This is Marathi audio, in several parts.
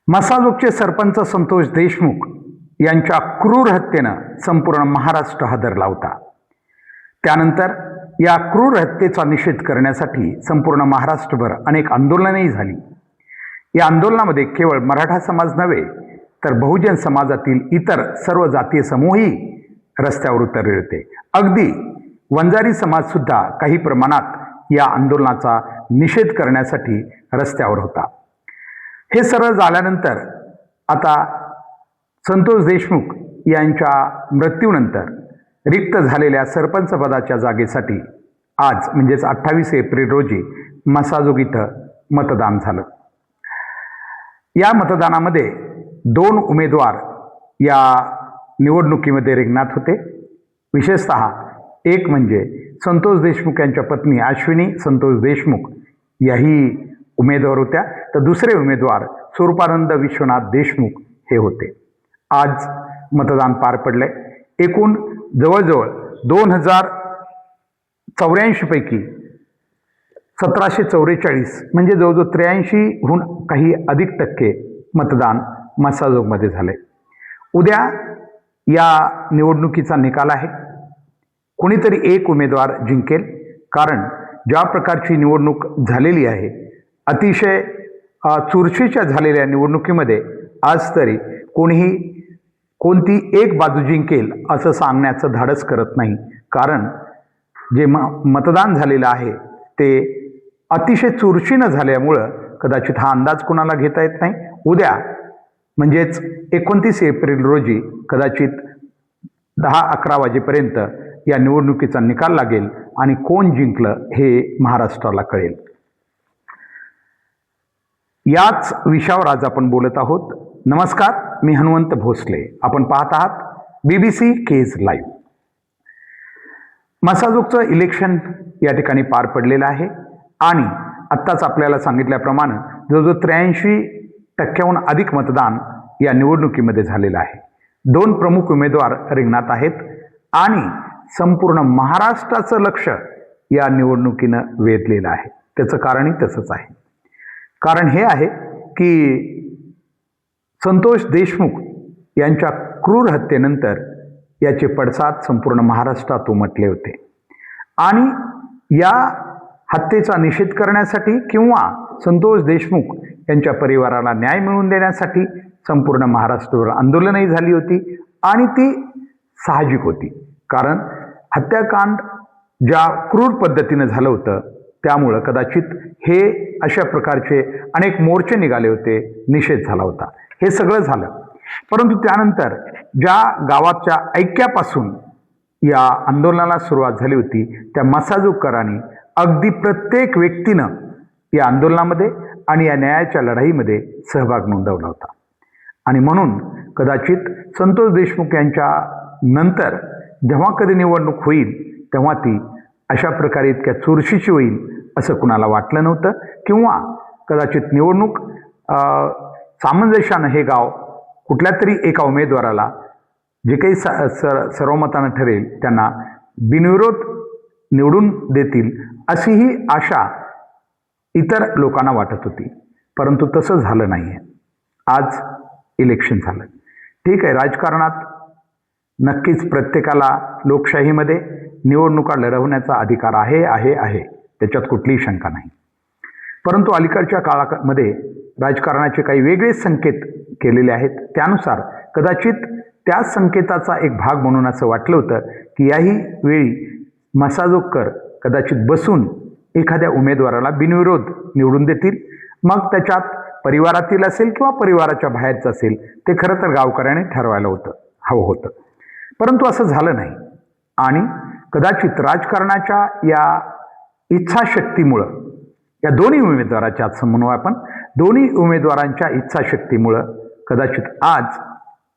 मसाजोगचे सरपंच संतोष देशमुख यांच्या क्रूर हत्येनं संपूर्ण महाराष्ट्र हादरला होता. त्यानंतर या क्रूर हत्येचा निषेध करण्यासाठी संपूर्ण महाराष्ट्रभर अनेक आंदोलनही झाली. या आंदोलनामध्ये केवळ मराठा समाज नव्हे तर बहुजन समाजातील इतर सर्व जातीय समूहही रस्त्यावर उतरले होते. अगदी वंजारी समाजसुद्धा काही प्रमाणात या आंदोलनाचा निषेध करण्यासाठी रस्त्यावर होता. हे सर्व झाल्यानंतर आता संतोष देशमुख यांच्या मृत्यूनंतर रिक्त झालेल्या सरपंच पदाच्या जागेसाठी आज म्हणजेच 28 एप्रिल रोजी मसाजोग इथं मतदान झालं. या मतदानामध्ये 2 उमेदवार या निवडणुकीमध्ये रिंगणात होते. विशेषतः एक म्हणजे संतोष देशमुख यांच्या पत्नी अश्विनी संतोष देशमुख याही उमेदवार होत्या, तर दुसरे उमेदवार स्वरूपानंद विश्वनाथ देशमुख हे होते. आज मतदान पार पडले. एकूण जवळजवळ 2084 पैकी 1744 म्हणजे जवळजवळ 83हून काही अधिक टक्के मतदान मसाजोगमध्ये झाले. उद्या या निवडणुकीचा निकाल आहे. कोणीतरी एक उमेदवार जिंकेल, कारण ज्या प्रकारची निवडणूक झालेली आहे, अतिशय चुरशीच्या झालेल्या निवडणुकीमध्ये आज तरी कोणती एक बाजू जिंकेल असं सांगण्याचं धाडस करत नाही. कारण जे मतदान झालेलं आहे ते अतिशय चुरशीनं झाल्यामुळं कदाचित हा अंदाज कोणाला घेता येत नाही. उद्या म्हणजेच 29 एप्रिल रोजी कदाचित 10-11 वाजेपर्यंत या निवडणुकीचा निकाल लागेल आणि कोण जिंकलं हे महाराष्ट्राला कळेल. याच विषयावर आज आपण बोलत आहोत. नमस्कार, मी हनुमंत भोसले. आपण पाहत आहात BBC केज लाईव्ह. मसाजोगचं इलेक्शन या ठिकाणी पार पडलेलं आहे आणि आत्ताच आपल्याला सांगितल्याप्रमाणे जवळजवळ 83% अधिक मतदान या निवडणुकीमध्ये झालेलं आहे. 2 प्रमुख उमेदवार रिंगणात आहेत आणि संपूर्ण महाराष्ट्राचं लक्ष या निवडणुकीनं वेधलेलं आहे. त्याचं कारणही तसंच आहे. कारण हे आहे की संतोष देशमुख यांच्या क्रूर हत्येनंतर याचे पडसाद संपूर्ण महाराष्ट्रात उमटले होते आणि या हत्येचा निषेध करण्यासाठी किंवा संतोष देशमुख यांच्या परिवाराला न्याय मिळवून देण्यासाठी संपूर्ण महाराष्ट्रावर आंदोलनही झाली होती आणि ती साहजिक होती. कारण हत्याकांड ज्या क्रूर पद्धतीनं झालं होतं त्यामुळं कदाचित हे अशा प्रकारचे अनेक मोर्चे निघाले होते, निषेध झाला होता. हे सगळं झालं, परंतु त्यानंतर ज्या गावाच्या ऐक्यापासून या आंदोलनाला सुरुवात झाली होती त्या मसाजोगकरांनी अगदी प्रत्येक व्यक्तीनं या आंदोलनामध्ये आणि या न्यायाच्या लढाईमध्ये सहभाग नोंदवला होता. आणि म्हणून कदाचित संतोष देशमुख यांच्या नंतर जेव्हा कधी निवडणूक होईल तेव्हा ती अशा प्रकारे इतक्या चुरशीची होईल असं कुणाला वाटलं नव्हतं, किंवा कदाचित निवडणूक सामंजस्यानं हे गाव कुठल्या तरी एका उमेदवाराला जे काही सर्वमतानं ठरेल त्यांना बिनविरोध निवडून देतील अशीही आशा इतर लोकांना वाटत होती. परंतु तसं झालं नाही आहे. आज इलेक्शन झालं. ठीक आहे, राजकारणात नक्कीच प्रत्येकाला लोकशाहीमध्ये निवडणुका लढवण्याचा अधिकार आहे, त्याच्यात कुठलीही शंका नाही. परंतु अलीकडच्या काळामध्ये राजकारणाचे काही वेगळेच संकेत केलेले आहेत. त्यानुसार कदाचित त्या संकेताचा एक भाग म्हणून असं वाटलं होतं की याही वेळी मसाजोगकर कदाचित बसून एखाद्या उमेदवाराला बिनविरोध निवडून देतील. मग त्याच्यात परिवारातील असेल किंवा परिवाराच्या बाहेरचं असेल ते खरं तर गावकऱ्याने ठरवायला हवं होतं. परंतु असं झालं नाही आणि कदाचित राजकारणाच्या या इच्छाशक्तीमुळं या दोन्ही उमेदवाराच्या आज समन्वय आपण दोन्ही उमेदवारांच्या इच्छाशक्तीमुळं कदाचित आज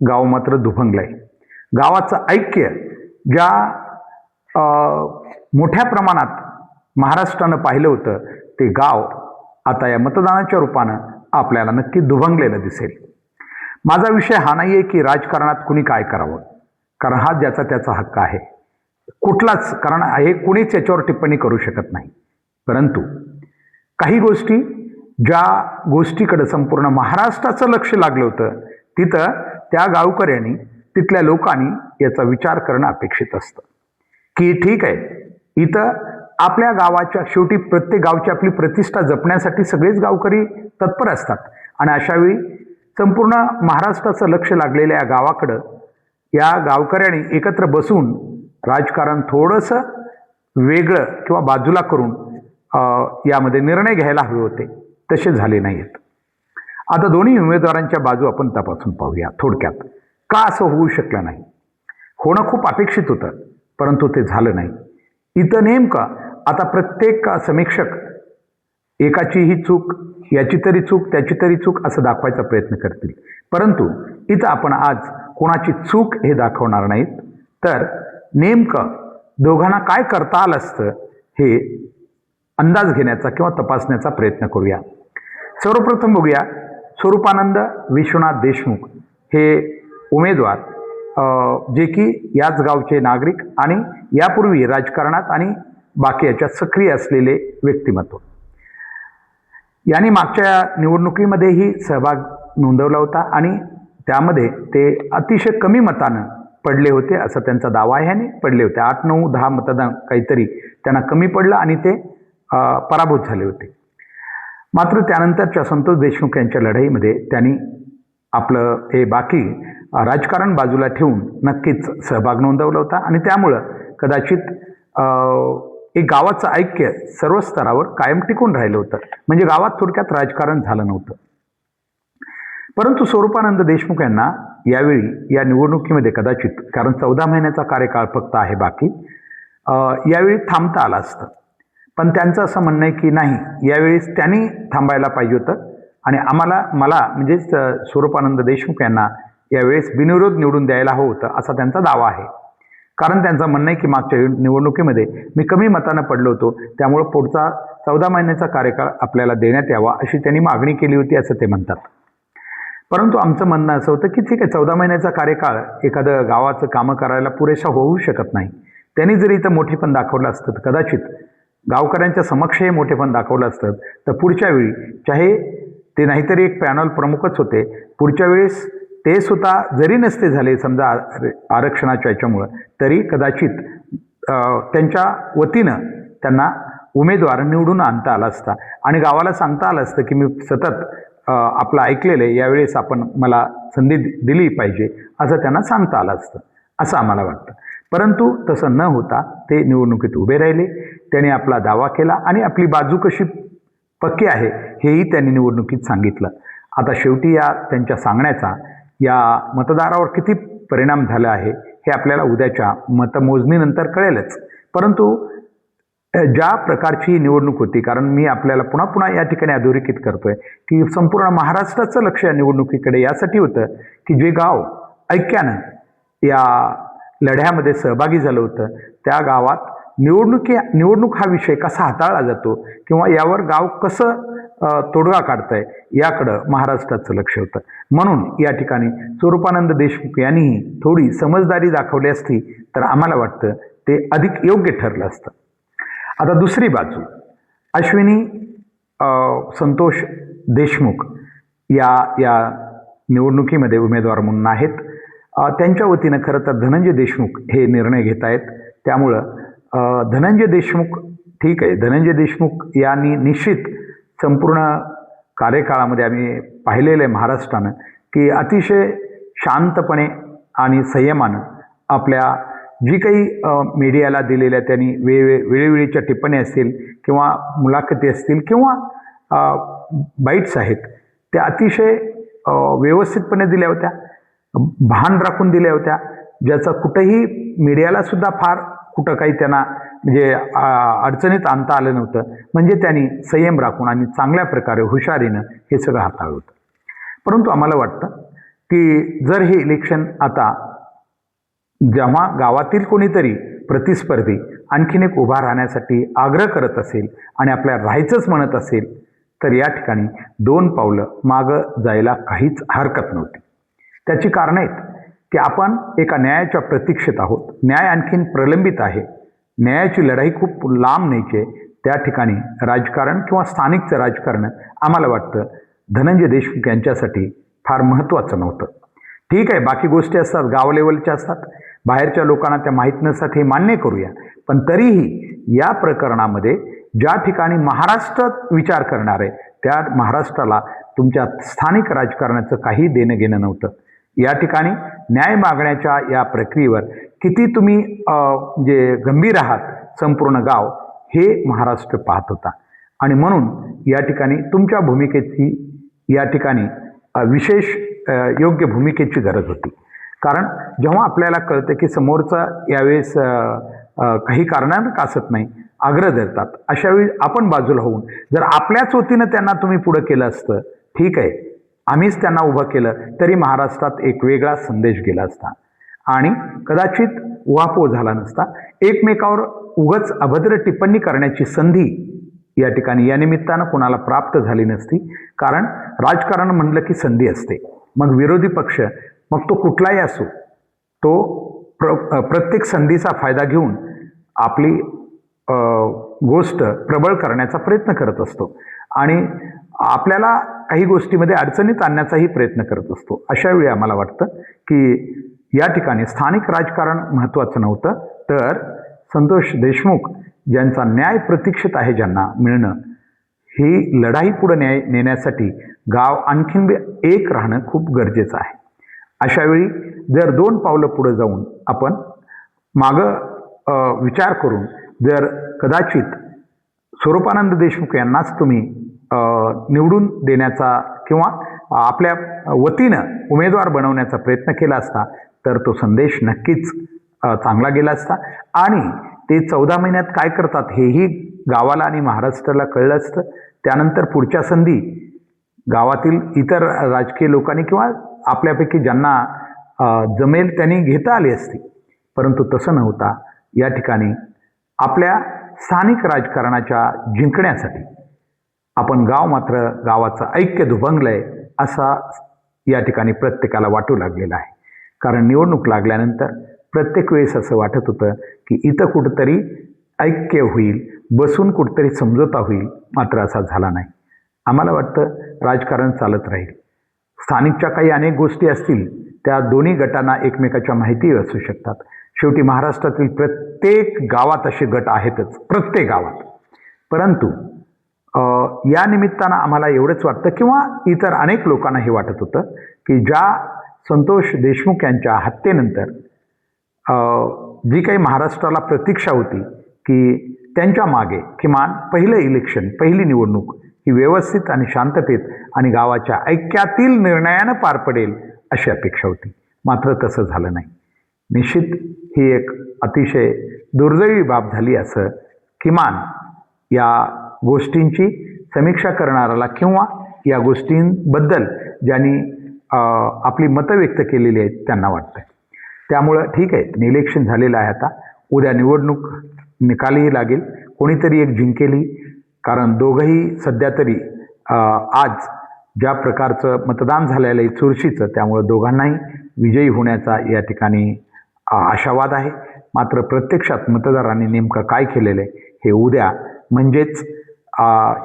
गाव मात्र दुभंगलंय. गावाचं ऐक्य ज्या मोठ्या प्रमाणात महाराष्ट्रानं पाहिलं होतं ते गाव आता या मतदानाच्या रूपानं आपल्याला नक्की दुभंगलेलं दिसेल. माझा विषय हा नाही आहे की राजकारणात कुणी काय करावं, कारण हा ज्याचा त्याचा हक्क आहे. कुठलाच, कारण हे कुणीच याच्यावर टिप्पणी करू शकत नाही. परंतु काही गोष्टी ज्या गोष्टीकडे संपूर्ण महाराष्ट्राचं लक्ष लागलं होतं तिथं त्या गावकऱ्यांनी तिथल्या लोकांनी याचा विचार करणं अपेक्षित असतं की ठीक आहे, इथं आपल्या गावाच्या शेवटी प्रत्येक गावची आपली प्रतिष्ठा जपण्यासाठी सगळेच गावकरी तत्पर असतात आणि अशावेळी संपूर्ण महाराष्ट्राचं लक्ष लागलेल्या या गावाकडं या गावकऱ्यांनी एकत्र बसून राजकारण थोडंसं वेगळं किंवा बाजूला करून यामध्ये निर्णय घ्यायला हवे होते, तसे झाले नाहीत. आता दोन्ही उमेदवारांच्या बाजू आपण तपासून पाहूया थोडक्यात. का असं होऊ शकलं नाही? होणं खूप अपेक्षित होतं, परंतु ते झालं नाही. इथं नेमकं आता प्रत्येक समीक्षक एकाची ही चूक, याची तरी चूक, त्याची तरी चूक असं दाखवायचा प्रयत्न करतील, परंतु इथं आपण आज कोणाची चूक हे दाखवणार नाहीत, तर नेमकं दोघांना काय करता आलं असतं हे अंदाज घेण्याचा किंवा तपासण्याचा प्रयत्न करूया. सर्वप्रथम बघूया, स्वरूपानंद विश्वनाथ देशमुख हे उमेदवार जे की याच गावचे नागरिक आणि यापूर्वी राजकारणात आणि बाकी याच्यात सक्रिय असलेले व्यक्तिमत्व. यांनी मागच्या निवडणुकीमध्येही सहभाग नोंदवला होता आणि त्यामध्ये ते अतिशय कमी मतानं पडले होते असं त्यांचा दावा आहे. आणि पडले होते 8, 9, 10 मतदान काहीतरी त्यांना कमी पडलं आणि ते पराभूत झाले होते. मात्र त्यानंतरच्या संतोष देशमुख यांच्या लढाईमध्ये त्यांनी आपलं हे बाकी राजकारण बाजूला ठेवून नक्कीच सहभाग नोंदवला होता आणि त्यामुळं कदाचित एक गावाचं ऐक्य सर्व स्तरावर कायम टिकून राहिलं होतं. म्हणजे गावात थोडक्यात राजकारण झालं नव्हतं. परंतु स्वरूपानंद देशमुख यांना यावेळी या निवडणुकीमध्ये कदाचित, कारण 14 महिन्याचा कार्यकाळ फक्त आहे बाकी, यावेळी थांबता आलं असतं. पण त्यांचं असं म्हणणं आहे की नाही, यावेळेस त्यांनी थांबायला पाहिजे होतं आणि मला म्हणजे स्वरूपानंद देशमुख यांना यावेळेस बिनविरोध निवडून द्यायला हवं होतं असा त्यांचा दावा आहे. कारण त्यांचं म्हणणं आहे की मागच्या निवडणुकीमध्ये मी कमी मतानं पडलो होतो, त्यामुळं पुढचा 14 महिन्याचा कार्यकाळ आपल्याला देण्यात यावा अशी त्यांनी मागणी केली होती असं ते म्हणतात. परंतु आमचं म्हणणं असं होतं की ठीक आहे, 14 महिन्याचा कार्यकाळ एखादं गावाचं कामं करायला पुरेसा होऊ शकत नाही. त्यांनी जरी इथं मोठेपण दाखवलं असतं तर कदाचित गावकऱ्यांच्या समक्ष हे मोठेपण दाखवलं असतं तर पुढच्या वेळी, चाहे ते नाहीतरी एक पॅनल प्रमुखच होते, पुढच्या वेळेस ते सुद्धा जरी नसते झाले समजा आरक्षणाच्या याच्यामुळं, तरी कदाचित त्यांच्या वतीनं त्यांना उमेदवार निवडून आणता आला असता आणि गावाला सांगता आलं असतं की मी सतत आपलं ऐकलेलं आहे, यावेळेस आपण मला संधी दिली पाहिजे असं त्यांना सांगता आलं असतं असं आम्हाला वाटतं. परंतु तसं न होता ते निवडणुकीत उभे राहिले, त्यांनी आपला दावा केला आणि आपली बाजू कशी पक्की आहे हेही त्यांनी निवडणुकीत सांगितलं. आता शेवटी या त्यांच्या सांगण्याचा या मतदारावर किती परिणाम झाला आहे हे आपल्याला उद्याच्या मतमोजणीनंतर कळेलच. परंतु ज्या प्रकारची निवडणूक होती, कारण मी आपल्याला पुन्हा पुन्हा या ठिकाणी अधोरेखित करतोय की संपूर्ण महाराष्ट्राचं लक्ष या निवडणुकीकडे यासाठी होतं की जे गाव ऐक्यानं या लढ्यामध्ये सहभागी झालं होतं त्या गावात निवडणूक हा विषय कसा हाताळला जातो किंवा यावर गाव कसं तोडगा काढतंय याकडं महाराष्ट्राचं लक्ष होतं. म्हणून या ठिकाणी स्वरूपानंद देशमुख यांनीही थोडी समजदारी दाखवली असती तर आम्हाला वाटतं ते अधिक योग्य ठरलं असतं. आता दुसरी बाजू, अश्विनी संतोष देशमुख या निवडणुकीमध्ये उमेदवार म्हणून आहेत. त्यांच्या वतीनं खरं तर धनंजय देशमुख हे निर्णय घेत आहेत. त्यामुळं धनंजय देशमुख ठीक आहे, धनंजय देशमुख यांनी निश्चित संपूर्ण कार्यकाळामध्ये आम्ही पाहिलेलं आहे महाराष्ट्रानं की अतिशय शांतपणे आणि संयमानं आपल्या जी काही मीडियाला दिलेल्या त्यांनी वेळोवेळीच्या टिप्पणी असतील किंवा मुलाखती असतील किंवा बाईट्स आहेत त्या अतिशय व्यवस्थितपणे दिल्या होत्या, भान राखून दिल्या होत्या, ज्याचं कुठंही मीडियालासुद्धा फार कुठं काही त्यांना म्हणजे अडचणीत आणता आलं नव्हतं. म्हणजे त्यांनी संयम राखून आणि चांगल्या प्रकारे हुशारीनं हे सगळं हाताळलं होतं. परंतु आम्हाला वाटतं की जर हे इलेक्शन आता जेव्हा गावातील कोणीतरी प्रतिस्पर्धी आणखीन एक उभा राहण्यासाठी आग्रह करत असेल आणि आपल्याला राहायचंच म्हणत असेल तर या ठिकाणी 2 पावलं मागं जायला काहीच हरकत नव्हती. त्याची कारणं आहेत की आपण एका न्यायाच्या प्रतीक्षेत आहोत. न्याय आणखीन प्रलंबित आहे. न्यायाची लढाई खूप लांब न्यायची आहे. त्या ठिकाणी राजकारण किंवा स्थानिकचं राजकारण आम्हाला वाटतं धनंजय देशमुख यांच्यासाठी फार महत्त्वाचं नव्हतं. ठीक आहे, बाकी गोष्टी असतात, गाव लेवलच्या असतात, बाहेरच्या लोकांना त्या माहीत नसतात, हे मान्य करूया. पण तरीही या प्रकरणामध्ये ज्या ठिकाणी महाराष्ट्रात विचार करणार आहे त्या महाराष्ट्राला तुमच्या स्थानिक राजकारणाचं काही देणं घेणं नव्हतं. या ठिकाणी न्याय मागण्याच्या या प्रक्रियेवर किती तुम्ही जे गंभीर आहात संपूर्ण गाव हे महाराष्ट्र पाहत होता. आणि म्हणून या ठिकाणी तुमच्या भूमिकेची या ठिकाणी विशेष योग्य भूमिकेची गरज होती. कारण जेव्हा आपल्याला कळतं की समोरचा यावेळेस काही कारणानं कासत नाही, आग्रह धरतात, अशावेळी आपण बाजूला होऊन जर आपल्याच वतीनं त्यांना तुम्ही पुढं केलं असतं, ठीक आहे, आम्हीच त्यांना उभं केलं तरी महाराष्ट्रात एक वेगळा संदेश गेला असता आणि कदाचित उहापोह झाला नसता. एकमेकावर उगाच अभद्र टिप्पणी करण्याची संधी या ठिकाणी या निमित्तानं कोणाला प्राप्त झाली नसती. कारण राजकारण म्हणलं की संधी असते. मग विरोधी पक्ष, मग तो कुठलाही असो, तो प्रत्येक संधीचा फायदा घेऊन आपली गोष्ट प्रबळ करण्याचा प्रयत्न करत असतो आणि आपल्याला काही गोष्टीमध्ये अडचणीत आणण्याचाही प्रयत्न करत असतो. अशा वेळी आम्हाला वाटतं की या ठिकाणी स्थानिक राजकारण महत्त्वाचं नव्हतं, तर संतोष देशमुख ज्यांचा न्याय प्रतीक्षित आहे, ज्यांना मिळणं, ही लढाई पुढे नेण्यासाठी गाव आणखीन एक राहणं खूप गरजेचं आहे. अशावेळी जर 2 पावलं पुढे जाऊन आपण मागं विचार करून जर कदाचित स्वरूपानंद देशमुख यांनाच तुम्ही निवडून देण्याचा किंवा आपल्या वतीनं उमेदवार बनवण्याचा प्रयत्न केला असता तर तो संदेश नक्कीच चांगला गेला असता आणि ते 14 महिन्यात काय करतात हेही गावाला आणि महाराष्ट्राला कळलं असतं. त्यानंतर पुढच्या संधी गावातील इतर राजकीय लोकांनी किंवा आपल्यापैकी ज्यांना जमेल त्यांनी घेता आली असती. परंतु तसं नव्हता. या ठिकाणी आपल्या स्थानिक राजकारणाच्या जिंकण्यासाठी आपण गाव मात्र गावाचं ऐक्य दुभंगलंय असा या ठिकाणी प्रत्येकाला वाटू लागलेला आहे. कारण निवडणूक लागल्यानंतर प्रत्येक वेळेस असं वाटत होतं की इथं कुठंतरी ऐक्य होईल, बसून कुठंतरी समझोता होईल, मात्र असा झाला नाही. आम्हाला वाटतं राजकारण चालत राहील. स्थानिकच्या काही अनेक गोष्टी असतील त्या दोन्ही गटांना एकमेकाच्या माहिती असू शकतात. शेवटी महाराष्ट्रातील प्रत्येक गावात असे गट आहेतच, प्रत्येक गावात. परंतु या निमित्तानं आम्हाला एवढंच वाटतं किंवा इतर अनेक लोकांना हे वाटत होतं की ज्या संतोष देशमुख यांच्या हत्येनंतर जी काही महाराष्ट्राला प्रतीक्षा होती की त्यांच्या मागे किमान पहिलं इलेक्शन, पहिली निवडणूक ही व्यवस्थित आणि शांततेत आणि गावाच्या ऐक्यातील निर्णयानं पार पडेल अशी अपेक्षा होती. मात्र तसं झालं नाही. निश्चित ही एक अतिशय दुर्दैवी बाब झाली असं किमान या गोष्टींची समीक्षा करणाऱ्याला किंवा या गोष्टींबद्दल ज्यांनी आपली मतं व्यक्त केलेली आहेत त्यांना वाटतंय. त्यामुळं ठीक आहे, इलेक्शन झालेलं आहे, आता उद्या निवडणूक निकालीही लागेल, कोणीतरी एक जिंकेलही. कारण दोघंही सध्या तरी आज ज्या प्रकारचं मतदान झालेलं आहे चुरशीचं, त्यामुळं दोघांनाही विजयी होण्याचा या ठिकाणी आशावाद आहे. मात्र प्रत्यक्षात मतदारांनी नेमकं काय केलेलं आहे हे उद्या म्हणजेच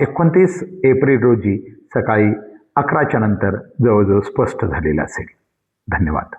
29 एप्रिल रोजी सकाळी 11च्या नंतर जवळजवळ स्पष्ट झालेलं असेल. धन्यवाद.